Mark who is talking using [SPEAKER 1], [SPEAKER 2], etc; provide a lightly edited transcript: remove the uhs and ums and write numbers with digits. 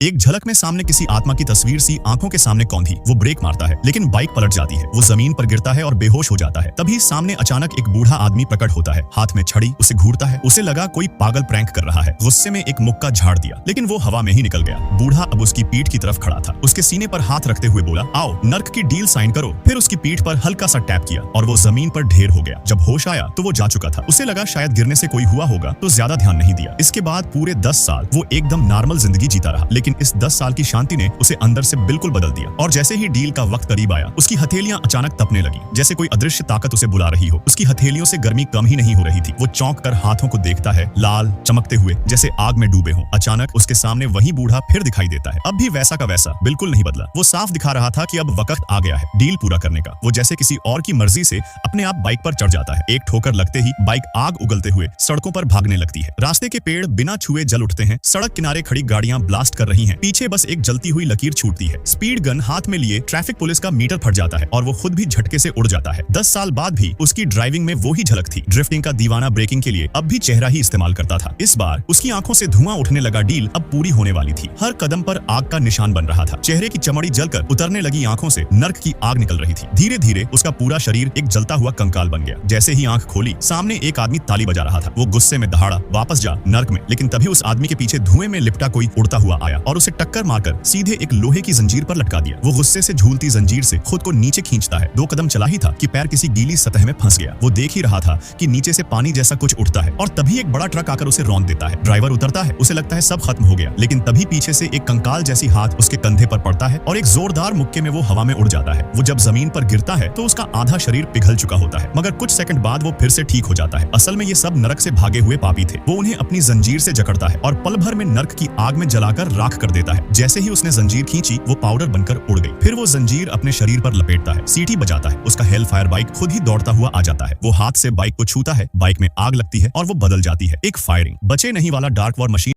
[SPEAKER 1] एक झलक में सामने किसी आत्मा की तस्वीर सी आंखों के सामने कौंधी। वो ब्रेक मारता है लेकिन बाइक पलट जाती है। वो जमीन पर गिरता है और बेहोश हो जाता है। तभी सामने अचानक एक बूढ़ा आदमी प्रकट होता है, हाथ में छड़ी। उसे घूरता है। उसे लगा कोई पागल प्रैंक कर रहा है। गुस्से में एक मुक्का झाड़ दिया लेकिन वो हवा में ही निकल गया। बूढ़ा अब उसकी पीठ की तरफ खड़ा था। उसके सीने पर हाथ रखते हुए बोला, आओ नर्क की डील साइन करो। फिर उसकी पीठ पर हल्का सा टैप किया और वो जमीन पर ढेर हो गया। जब होश आया तो वो जा चुका था। उसे लगा शायद गिरने से कोई हुआ होगा तो ज्यादा ध्यान नहीं दिया। इसके बाद पूरे 10 साल वो एकदम नॉर्मल जिंदगी जीता रहा। लेकिन इस 10 साल की शांति ने उसे अंदर से बिल्कुल बदल दिया। और जैसे ही डील का वक्त करीब आया, उसकी हथेलियां अचानक तपने लगी, जैसे कोई अदृश्य ताकत उसे बुला रही हो। उसकी हथेलियों से गर्मी कम ही नहीं हो रही थी। वो चौंक कर हाथों को देखता है, लाल चमकते हुए जैसे आग में डूबे हों। अचानक उसके सामने वही बूढ़ा फिर दिखाई देता है। अब भी वैसा का वैसा, बिल्कुल नहीं बदला। वो साफ दिखा रहा था कि अब वक्त आ गया है डील पूरा करने का। वो जैसे किसी और की मर्जी से अपने आप बाइक पर चढ़ जाता है। एक ठोकर लगते ही बाइक आग उगलते हुए सड़कों पर भागने लगती है। रास्ते के पेड़ बिना छुए जल उठते हैं। सड़क किनारे खड़ी गाड़ियां ब्लास्ट कर रही हैं। पीछे बस एक जलती हुई लकीर छूटती है। स्पीड गन हाथ में लिए ट्रैफिक पुलिस का मीटर फट जाता है और वो खुद भी झटके से उड़ जाता है। 10 साल बाद भी उसकी ड्राइविंग में वो ही झलक थी। ड्रिफ्टिंग का दीवाना ब्रेकिंग के लिए अब भी चेहरा ही इस्तेमाल करता था। इस बार उसकी आंखों से धुआं उठने लगा। डील अब पूरी होने वाली थी। हर कदम पर आग का निशान बन रहा था। चेहरे की चमड़ी जलकर उतरने लगी। आंखों से नर्क की आग निकल रही थी। धीरे धीरे उसका पूरा शरीर एक जलता हुआ कंकाल बन गया। जैसे ही आंख खोली, सामने एक आदमी ताली बजा रहा था। वो गुस्से में दहाड़ा, वापस जा नर्क में। लेकिन तभी उस आदमी के पीछे धुएं में लिपटा कोई उड़ता हुआ आया और उसे टक्कर मारकर सीधे एक लोहे की जंजीर पर लटका दिया। वो गुस्से से झूलती जंजीर से खुद को नीचे खींचता है। 2 कदम चला ही था कि पैर किसी गीली सतह में फंस गया। वो देख ही रहा था कि नीचे से पानी जैसा कुछ उठता है और तभी एक बड़ा ट्रक आकर उसे रौंद देता है। ड्राइवर उतरता है। उसे लगता है सब खत्म हो गया, लेकिन तभी पीछे से एक कंकाल जैसी हाथ उसके कंधे पर पड़ता है और एक जोरदार मुक्के में वो हवा में उड़ जाता है। वो जब जमीन पर गिरता है तो उसका आधा शरीर पिघल चुका होता है, मगर कुछ सेकंड बाद वो फिर से ठीक हो जाता है। असल में ये सब नरक से भागे हुए पापी थे। वो उन्हें अपनी जंजीर से जकड़ता है और पल भर में नर्क की आग में जलाकर राख कर देता है। जैसे ही उसने जंजीर खींची, वो पाउडर बनकर उड़ गई। फिर वो जंजीर अपने शरीर पर लपेटता है, सीटी बजाता है। उसका हेल फायर बाइक खुद ही दौड़ता हुआ आ जाता है। वो हाथ से बाइक को छूता है, बाइक में आग लगती है और वो बदल जाती है। एक फायरिंग बचे नहीं वाला डार्क वॉर मशीन